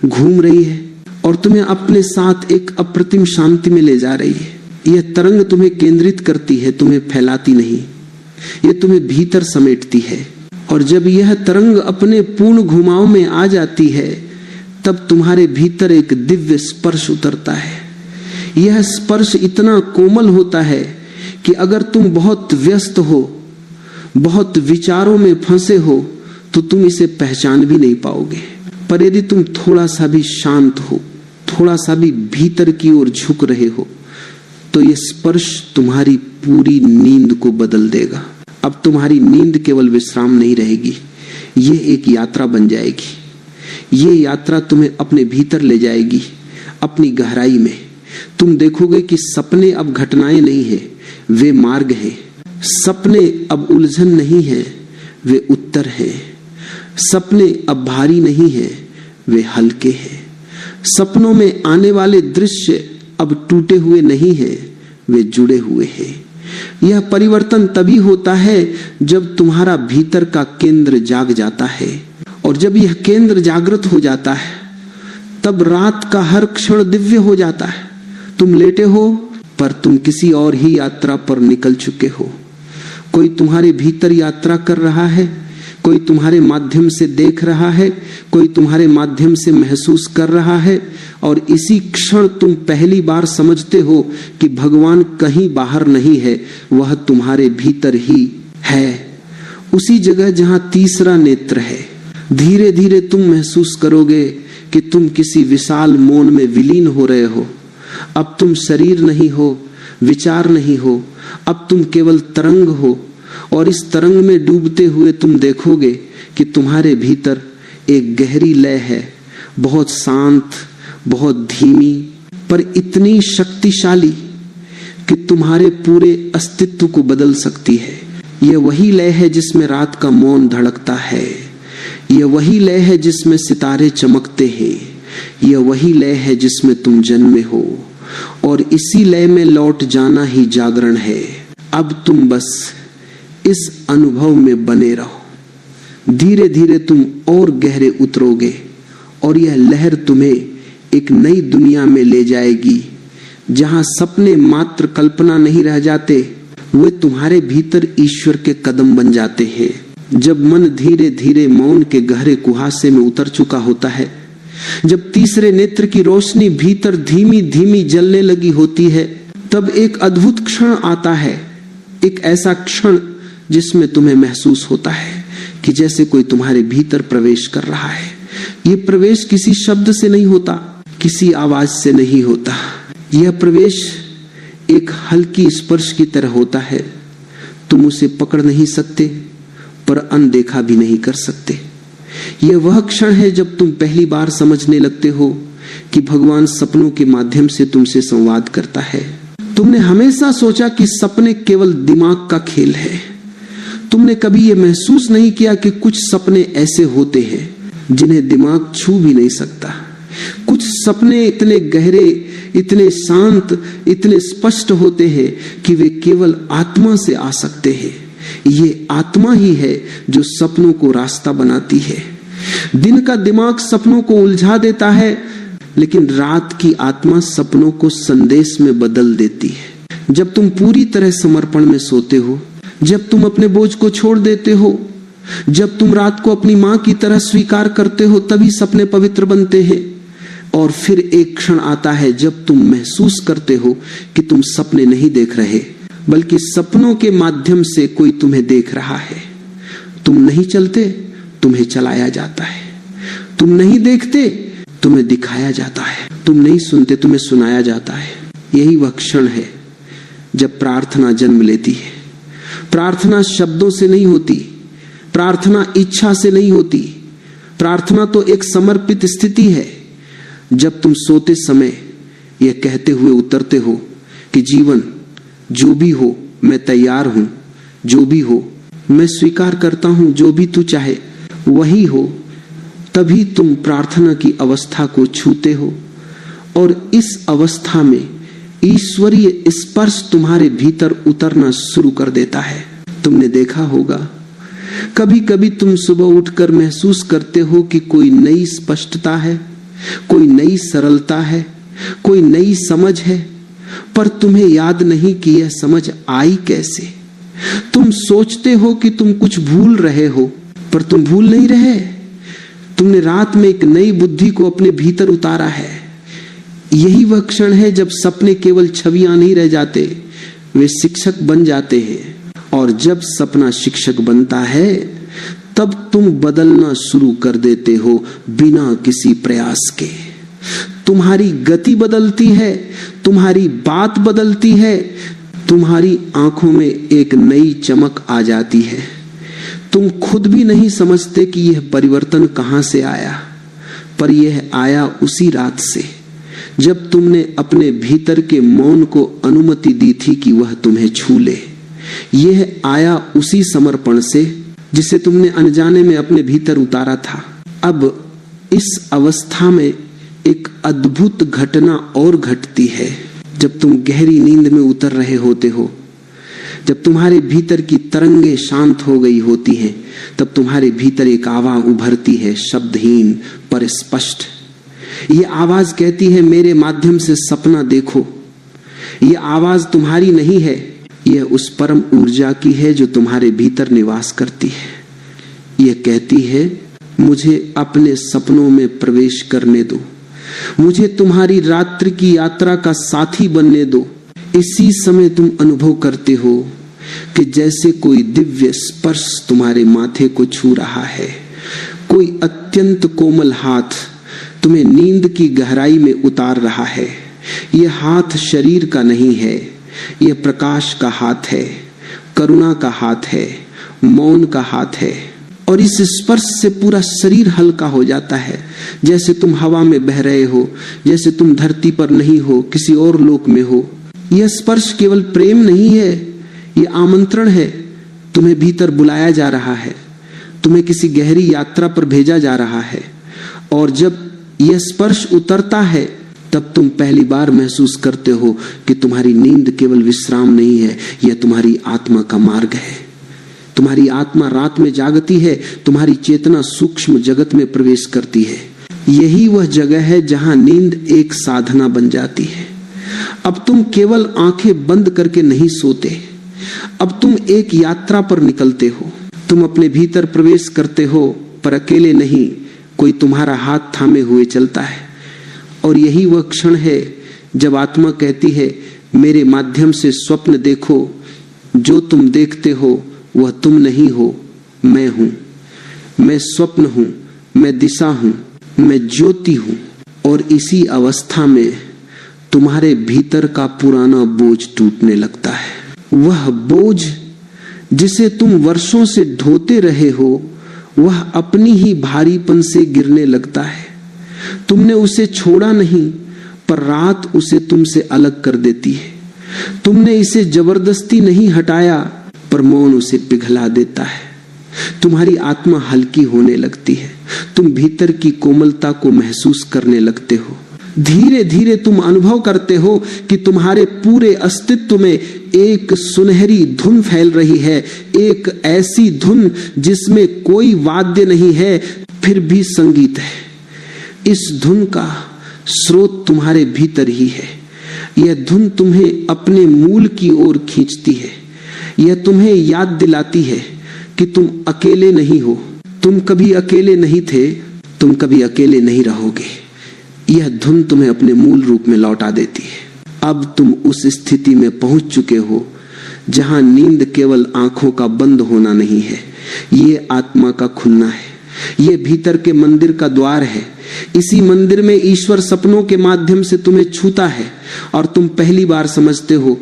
घूम रही है और तुम्हें अपने साथ एक अप्रतिम शांति में ले जा रही है। यह तरंग तुम्हें केंद्रित करती है, तुम्हें फैलाती नहीं। यह तुम्हें भीतर समेटती है। और जब यह तरंग अपने पूर्ण घुमाव में आ जाती है, तब तुम्हारे भीतर एक दिव्य स्पर्श उतरता है। यह स्पर्श इतना कोमल होता है कि अगर तुम बहुत व्यस्त हो, बहुत विचारों में फंसे हो, तो तुम इसे पहचान भी नहीं पाओगे। पर यदि तुम थोड़ा सा भी शांत हो, थोड़ा सा भी भीतर की ओर झुक रहे हो, तो यह स्पर्श तुम्हारी पूरी नींद को बदल देगा। अब तुम्हारी नींद केवल विश्राम नहीं रहेगी, यह एक यात्रा बन जाएगी। यह यात्रा तुम्हें अपने भीतर ले जाएगी, अपनी गहराई में। तुम देखोगे कि सपने अब घटनाएं नहीं है, वे मार्ग हैं। सपने अब उलझन नहीं है, वे उत्तर हैं। सपने अब भारी नहीं है, वे हल्के हैं। सपनों में आने वाले दृश्य अब टूटे हुए नहीं हैं, वे जुड़े हुए हैं। यह परिवर्तन तभी होता है जब तुम्हारा भीतर का केंद्र जाग जाता है। और जब यह केंद्र जागृत हो जाता है, तब रात का हर क्षण दिव्य हो जाता है। तुम लेटे हो, पर तुम किसी और ही यात्रा पर निकल चुके हो। कोई तुम्हारे भीतर यात्रा कर रहा है, कोई तुम्हारे माध्यम से देख रहा है, कोई तुम्हारे माध्यम से महसूस कर रहा है। और इसी क्षण तुम पहली बार समझते हो कि भगवान कहीं बाहर नहीं है, वह तुम्हारे भीतर ही है, उसी जगह जहां तीसरा नेत्र है। धीरे धीरे तुम महसूस करोगे कि तुम किसी विशाल मौन में विलीन हो रहे हो। अब तुम शरीर नहीं हो, विचार नहीं हो, अब तुम केवल तरंग हो। और इस तरंग में डूबते हुए तुम देखोगे कि तुम्हारे भीतर एक गहरी लय है, बहुत शांत, बहुत धीमी, पर इतनी शक्तिशाली कि तुम्हारे पूरे अस्तित्व को बदल सकती है। यह वही लय है जिसमें रात का मौन धड़कता है, यह वही लय है जिसमें सितारे चमकते हैं, यह वही लय है जिसमें तुम जन्मे हो। और इसी लय में लौट जाना ही जागरण है। अब तुम बस इस अनुभव में बने रहो। धीरे धीरे तुम और गहरे उतरोगे और यह लहर तुम्हें एक नई दुनिया में ले जाएगी, जहां सपने मात्र कल्पना नहीं रह जाते, वे तुम्हारे भीतर ईश्वर के कदम बन जाते हैं। जब मन धीरे धीरे मौन के गहरे कुहासे में उतर चुका होता है, जब तीसरे नेत्र की रोशनी भीतर धीमी धीमी जलने लगी होती है, तब एक अद्भुत क्षण आता है। एक ऐसा क्षण जिसमें तुम्हें महसूस होता है कि जैसे कोई तुम्हारे भीतर प्रवेश कर रहा है। यह प्रवेश किसी शब्द से नहीं होता, किसी आवाज से नहीं होता। यह प्रवेश एक हल्की स्पर्श की तरह होता है। तुम उसे पकड़ नहीं सकते, पर अनदेखा भी नहीं कर सकते। यह वह क्षण है जब तुम पहली बार समझने लगते हो कि भगवान सपनों के माध्यम से तुमसे संवाद करता है। तुमने हमेशा सोचा कि सपने केवल दिमाग का खेल है। तुमने कभी यह महसूस नहीं किया कि कुछ सपने ऐसे होते हैं जिन्हें दिमाग छू भी नहीं सकता। कुछ सपने इतने गहरे, इतने शांत, इतने स्पष्ट होते हैं कि वे केवल आत्मा से आ सकते हैं। ये आत्मा ही है जो सपनों को रास्ता बनाती है। दिन का दिमाग सपनों को उलझा देता है, लेकिन रात की आत्मा सपनों को संदेश में बदल देती है। जब तुम पूरी तरह समर्पण में सोते हो, जब तुम अपने बोझ को छोड़ देते हो, जब तुम रात को अपनी मां की तरह स्वीकार करते हो, तभी सपने पवित्र बनते हैं। और फिर एक क्षण आता है जब तुम महसूस करते हो कि तुम सपने नहीं देख रहे, बल्कि सपनों के माध्यम से कोई तुम्हें देख रहा है। तुम नहीं चलते, तुम्हें चलाया जाता है। तुम नहीं देखते, तुम्हें दिखाया जाता है। तुम नहीं सुनते, तुम्हें सुनाया जाता है। यही वह क्षण है जब प्रार्थना जन्म लेती है। प्रार्थना शब्दों से नहीं होती, प्रार्थना इच्छा से नहीं होती। प्रार्थना तो एक समर्पित स्थिति है। जब तुम सोते समय यह कहते हुए उतरते हो कि जीवन जो भी हो मैं तैयार हूं, जो भी हो मैं स्वीकार करता हूं, जो भी तू चाहे वही हो, तभी तुम प्रार्थना की अवस्था को छूते हो। और इस अवस्था में ईश्वरीय स्पर्श तुम्हारे भीतर उतरना शुरू कर देता है। तुमने देखा होगा, कभी कभी तुम सुबह उठकर महसूस करते हो कि कोई नई स्पष्टता है, कोई नई सरलता है, कोई नई समझ है, पर तुम्हें याद नहीं कि यह समझ आई कैसे। तुम सोचते हो कि तुम कुछ भूल रहे हो, पर तुम भूल नहीं रहे। तुमने रात में एक नई बुद्धि को अपने भीतर उतारा है। यही वह क्षण है जब सपने केवल छवियां नहीं रह जाते, वे शिक्षक बन जाते हैं। और जब सपना शिक्षक बनता है, तब तुम बदलना शुरू कर देते हो बिना किसी प्रयास के। तुम्हारी गति बदलती है, तुम्हारी बात बदलती है, तुम्हारी आंखों में एक नई चमक आ जाती है। तुम खुद भी नहीं समझते कि यह परिवर्तन कहां से आया, पर यह आया उसी रात से जब तुमने अपने भीतर के मौन को अनुमति दी थी कि वह तुम्हें छू ले। यह आया उसी समर्पण से जिसे तुमने अनजाने में अपने भीतर उतारा था। अब इस अवस्था में एक अद्भुत घटना और घटती है। जब तुम गहरी नींद में उतर रहे होते हो, जब तुम्हारे भीतर की तरंगे शांत हो गई होती हैं, तब तुम्हारे भीतर एक आवाज उभरती है, शब्दहीन पर स्पष्ट। ये आवाज कहती है, मेरे माध्यम से सपना देखो। ये आवाज तुम्हारी नहीं है, यह उस परम ऊर्जा की है जो तुम्हारे भीतर निवास करती है। यह कहती है, मुझे अपने सपनों में प्रवेश करने दो, मुझे तुम्हारी रात्रि की यात्रा का साथी बनने दो। इसी समय तुम अनुभव करते हो कि जैसे कोई दिव्य स्पर्श तुम्हारे माथे को छू रहा है, कोई अत्यंत कोमल हाथ तुम्हें नींद की गहराई में उतार रहा है। यह हाथ शरीर का नहीं है, यह प्रकाश का हाथ है, करुणा का हाथ है, मौन का हाथ है। और इस स्पर्श से पूरा शरीर हल्का हो जाता है, जैसे तुम हवा में बह रहे हो, जैसे तुम धरती पर नहीं हो, किसी और लोक में हो। यह स्पर्श केवल प्रेम नहीं है, यह आमंत्रण है। तुम्हें भीतर बुलाया जा रहा है, तुम्हें किसी गहरी यात्रा पर भेजा जा रहा है। और जब यह स्पर्श उतरता है तब तुम पहली बार महसूस करते हो कि तुम्हारी नींद केवल विश्राम नहीं है, यह तुम्हारी आत्मा का मार्ग है। तुम्हारी आत्मा रात में जागती है, तुम्हारी चेतना सूक्ष्म जगत में प्रवेश करती है। यही वह जगह है जहां नींद एक साधना बन जाती है। अब तुम केवल आंखें बंद करके नहीं सोते, अब तुम एक यात्रा पर निकलते हो। तुम अपने भीतर प्रवेश करते हो, पर अकेले नहीं, कोई तुम्हारा हाथ थामे हुए चलता है। और यही वह क्षण है जब आत्मा कहती है, मेरे माध्यम से स्वप्न देखो, जो तुम देखते हो वह तुम नहीं हो, मैं हूं। मैं स्वप्न हूं, मैं दिशा हूं, मैं ज्योति हूं। और इसी अवस्था में तुम्हारे भीतर का पुराना बोझ टूटने लगता है। वह बोझ जिसे तुम वर्षों से ढोते रहे हो, वह अपनी ही भारीपन से गिरने लगता है। तुमने उसे छोड़ा नहीं, पर रात उसे तुमसे अलग कर देती है। तुमने इसे जबरदस्ती नहीं हटाया, पर मौन उसे पिघला देता है। तुम्हारी आत्मा हल्की होने लगती है, तुम भीतर की कोमलता को महसूस करने लगते हो। धीरे धीरे तुम अनुभव करते हो कि तुम्हारे पूरे अस्तित्व में एक सुनहरी धुन फैल रही है, एक ऐसी धुन जिसमें कोई वाद्य नहीं है, फिर भी संगीत है। इस धुन का स्रोत तुम्हारे भीतर ही है। यह धुन तुम्हें अपने मूल की ओर खींचती है। यह तुम्हें याद दिलाती है कि तुम अकेले नहीं हो, तुम कभी अकेले नहीं थे, तुम कभी अकेले नहीं रहोगे। यह धुन तुम्हें अपने मूल रूप में लौटा देती है। अब तुम उस स्थिति में पहुंच चुके हो जहां नींद केवल आंखों का बंद होना नहीं है, ये आत्मा का खुलना है। ये भीतर के मंदिर का द्वार है। इसी मंदिर में ईश्वर सपनों के माध्यम से तुम्हें छूता है और तुम पहली बार समझते हो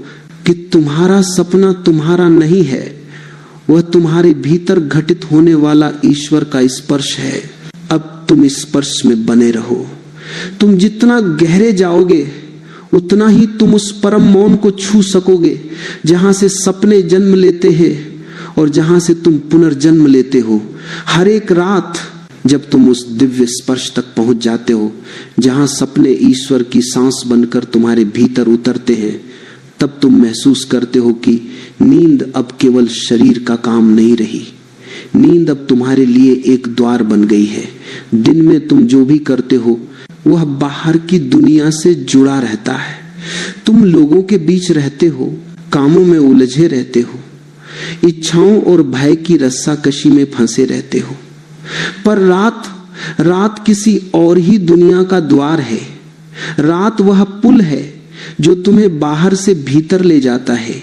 कि तुम्हारा सपना तुम्हारा नहीं है, वह तुम्हारे भीतर घटित होने वाला ईश्वर का स्पर्श है। अब तुम इस स्पर्श में बने रहो। तुम जितना गहरे जाओगे उतना ही तुम उस परम मौन को छू सकोगे, जहां से सपने जन्म लेते हैं और जहां से तुम पुनर्जन्म लेते हो। हर एक रात जब तुम उस दिव्य स्पर्श तक पहुंच जाते हो, जहां सपने ईश्वर की सांस बनकर तुम्हारे भीतर उतरते हैं, तब तुम महसूस करते हो कि नींद अब केवल शरीर का काम नहीं रही। नींद अब तुम्हारे लिए एक द्वार बन गई है। दिन में तुम जो भी करते हो वह बाहर की दुनिया से जुड़ा रहता है। तुम लोगों के बीच रहते हो, कामों में उलझे रहते हो, इच्छाओं और भय की रस्साकशी में फंसे रहते हो। पर रात किसी और ही दुनिया का द्वार है। रात वह पुल है जो तुम्हें बाहर से भीतर ले जाता है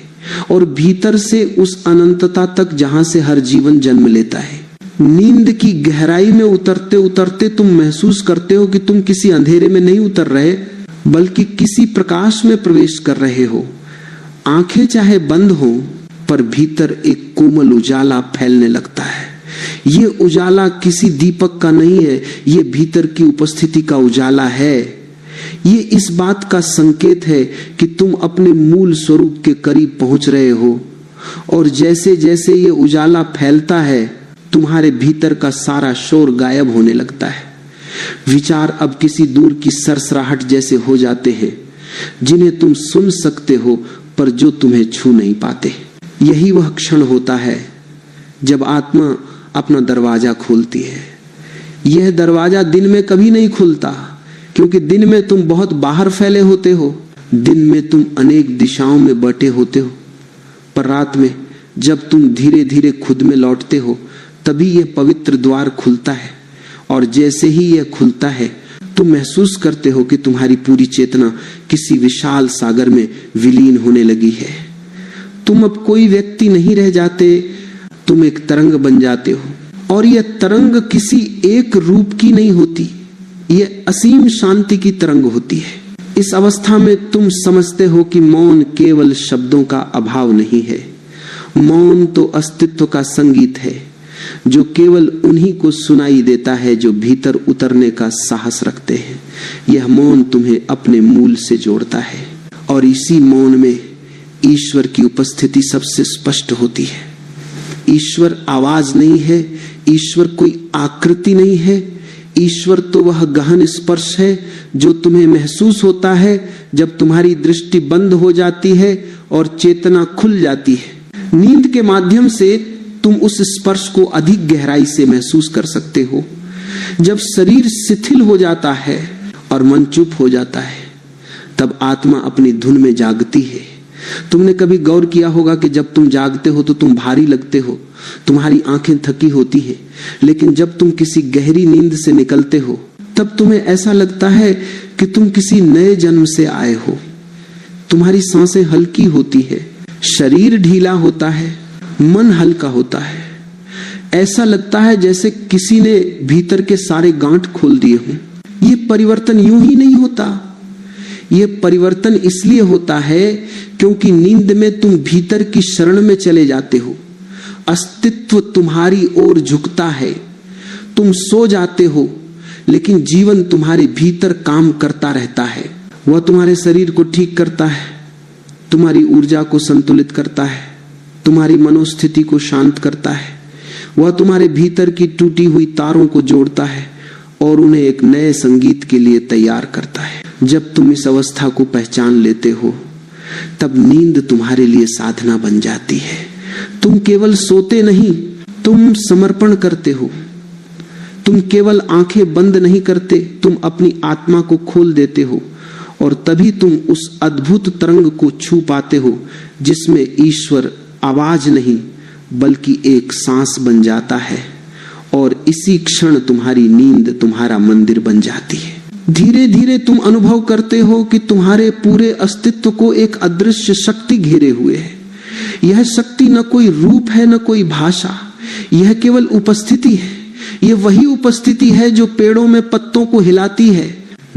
और भीतर से उस अनंतता तक जहां से हर जीवन जन्म लेता है। नींद की गहराई में उतरते उतरते तुम महसूस करते हो कि तुम किसी अंधेरे में नहीं उतर रहे, बल्कि किसी प्रकाश में प्रवेश कर रहे हो। आंखें चाहे बंद हो, पर भीतर एक कोमल उजाला फैलने लगता है। ये उजाला किसी दीपक का नहीं है, ये भीतर की उपस्थिति का उजाला है। ये इस बात का संकेत है कि तुम अपने मूल स्वरूप के करीब पहुंच रहे हो। और जैसे जैसे ये उजाला फैलता है, तुम्हारे भीतर का सारा शोर गायब होने लगता है। विचार अब किसी दूर की सरसराहट जैसे हो जाते हैं, जिन्हें तुम सुन सकते हो पर जो तुम्हें छू नहीं पाते। यही वह क्षण होता है जब आत्मा अपना दरवाजा खोलती है। यह दरवाजा दिन में कभी नहीं खुलता, क्योंकि दिन में तुम बहुत बाहर फैले होते हो। दिन में तुम अनेक दिशाओं में बटे होते हो, पर रात में जब तुम धीरे धीरे खुद में लौटते हो तभी यह पवित्र द्वार खुलता है, और जैसे ही यह खुलता है तुम महसूस करते हो कि तुम्हारी पूरी चेतना किसी विशाल सागर में विलीन होने लगी है। तुम अब कोई व्यक्ति नहीं रह जाते, तुम एक तरंग बन जाते हो, और यह तरंग किसी एक रूप की नहीं होती, यह असीम शांति की तरंग होती है। इस अवस्था में तुम समझते हो कि मौन केवल शब्दों का अभाव नहीं है, मौन तो अस्तित्व का संगीत है जो केवल उन्हीं को सुनाई देता है जो भीतर उतरने का साहस रखते हैं। यह मौन तुम्हें अपने मूल से जोड़ता है, और इसी मौन में ईश्वर की उपस्थिति सबसे स्पष्ट होती है। ईश्वर आवाज नहीं है, ईश्वर कोई आकृति नहीं है, ईश्वर तो वह गहन स्पर्श है जो तुम्हें महसूस होता है जब तुम्हारी दृष्टि बंद हो जाती है और चेतना खुल जाती है। नींद के माध्यम से तुम उस स्पर्श को अधिक गहराई से महसूस कर सकते हो। जब शरीर शिथिल हो जाता है और मन चुप हो जाता है तब आत्मा अपनी धुन में जागती है। तुमने कभी गौर किया होगा कि जब तुम जागते हो तो तुम भारी लगते हो, तुम्हारी आंखें थकी होती हैं, लेकिन जब तुम किसी गहरी नींद से निकलते हो तब तुम्हें ऐसा लगता है कि तुम किसी नए जन्म से आए हो। तुम्हारी सांसें हल्की होती है, शरीर ढीला होता है, मन हल्का होता है। ऐसा लगता है जैसे किसी ने भीतर के सारे गांठ खोल दिए हों। ये परिवर्तन यूं ही नहीं होता, ये परिवर्तन इसलिए होता है क्योंकि नींद में तुम भीतर की शरण में चले जाते हो। अस्तित्व तुम्हारी ओर झुकता है। तुम सो जाते हो लेकिन जीवन तुम्हारे भीतर काम करता रहता है। वह तुम्हारे शरीर को ठीक करता है, तुम्हारी ऊर्जा को संतुलित करता है, तुम्हारी मनोस्थिति को शांत करता है। वह तुम्हारे भीतर की टूटी हुई तारों को जोड़ता है और उन्हें एक नए संगीत के लिए तैयार करता है। जब तुम इस अवस्था को पहचान लेते हो तब नींद तुम्हारे लिए साधना बन जाती है। तुम केवल सोते नहीं, तुम समर्पण करते हो। तुम केवल आंखें बंद नहीं करते, तुम अपनी आत्मा को खोल देते हो, और तभी तुम उस अद्भुत तरंग को छू पाते हो जिसमें ईश्वर आवाज नहीं बल्कि एक सांस बन जाता है, और इसी क्षण तुम्हारी नींद तुम्हारा मंदिर बन जाती है। धीरे धीरे तुम अनुभव करते हो कि तुम्हारे पूरे अस्तित्व को एक अदृश्य शक्ति घेरे हुए है। यह शक्ति न कोई रूप है न कोई भाषा, यह केवल उपस्थिति है। यह वही उपस्थिति है जो पेड़ों में पत्तों को हिलाती है,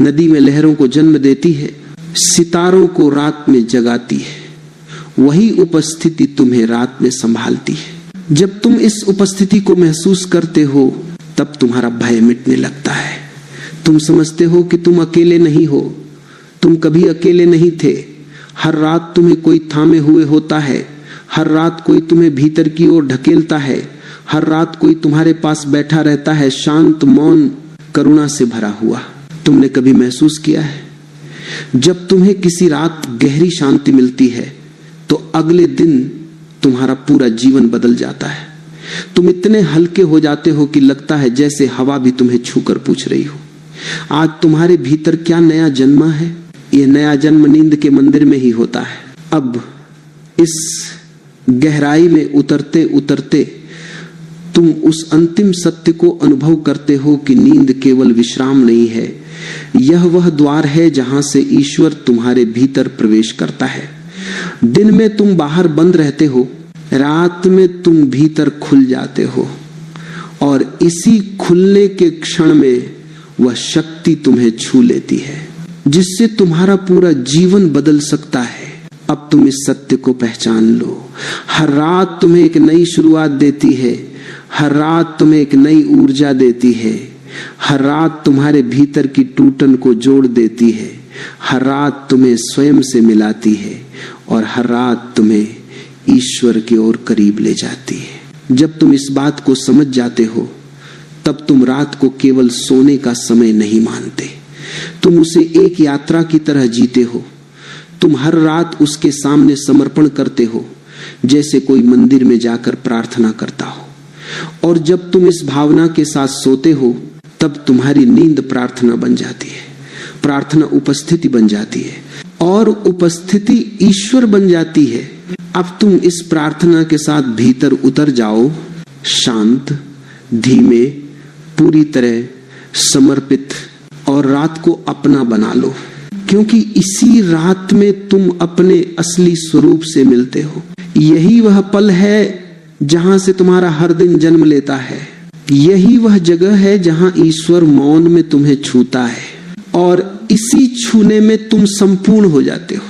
नदी में लहरों को जन्म देती है, सितारों को रात में जगाती है। वही उपस्थिति तुम्हें रात में संभालती है। जब तुम इस उपस्थिति को महसूस करते हो तब तुम्हारा भय मिटने लगता है। तुम समझते हो कि तुम अकेले नहीं हो, तुम कभी अकेले नहीं थे। हर रात तुम्हें कोई थामे हुए होता है, हर रात कोई तुम्हें भीतर की ओर ढकेलता है, हर रात कोई तुम्हारे पास बैठा रहता है, शांत, मौन, करुणा से भरा हुआ। तुमने कभी महसूस किया है जब तुम्हें किसी रात गहरी शांति मिलती है तो अगले दिन तुम्हारा पूरा जीवन बदल जाता है। तुम इतने हल्के हो जाते हो कि लगता है जैसे हवा भी तुम्हें छूकर पूछ रही हो, आज तुम्हारे भीतर क्या नया जन्मा है। यह नया जन्म नींद के मंदिर में ही होता है। अब इस गहराई में उतरते उतरते तुम उस अंतिम सत्य को अनुभव करते हो कि नींद केवल विश्राम नहीं है, यह वह द्वार है जहां से ईश्वर तुम्हारे भीतर प्रवेश करता है। दिन में तुम बाहर बंद रहते हो, रात में तुम भीतर खुल जाते हो, और इसी खुलने के क्षण में वह शक्ति तुम्हें छू लेती है जिससे तुम्हारा पूरा जीवन बदल सकता है। अब तुम इस सत्य को पहचान लो। हर रात तुम्हें एक नई शुरुआत देती है, हर रात तुम्हें एक नई ऊर्जा देती है, हर रात तुम्हारे भीतर की टूटन को जोड़ देती है, हर रात तुम्हें स्वयं से मिलाती है, और हर रात तुम्हें ईश्वर की ओर करीब ले जाती है। जब तुम इस बात को समझ जाते हो तब तुम रात को केवल सोने का समय नहीं मानते, तुम उसे एक यात्रा की तरह जीते हो। तुम हर रात उसके सामने समर्पण करते हो जैसे कोई मंदिर में जाकर प्रार्थना करता हो, और जब तुम इस भावना के साथ सोते हो तब तुम्हारी नींद प्रार्थना बन जाती है, प्रार्थना उपस्थिति बन जाती है, और उपस्थिति ईश्वर बन जाती है। अब तुम इस प्रार्थना के साथ भीतर उतर जाओ, शांत, धीमे, पूरी तरह समर्पित, और रात को अपना बना लो, क्योंकि इसी रात में तुम अपने असली स्वरूप से मिलते हो। यही वह पल है जहां से तुम्हारा हर दिन जन्म लेता है। यही वह जगह है जहां ईश्वर मौन में तुम्हें छूता है, और इसी छूने में तुम संपूर्ण हो जाते हो।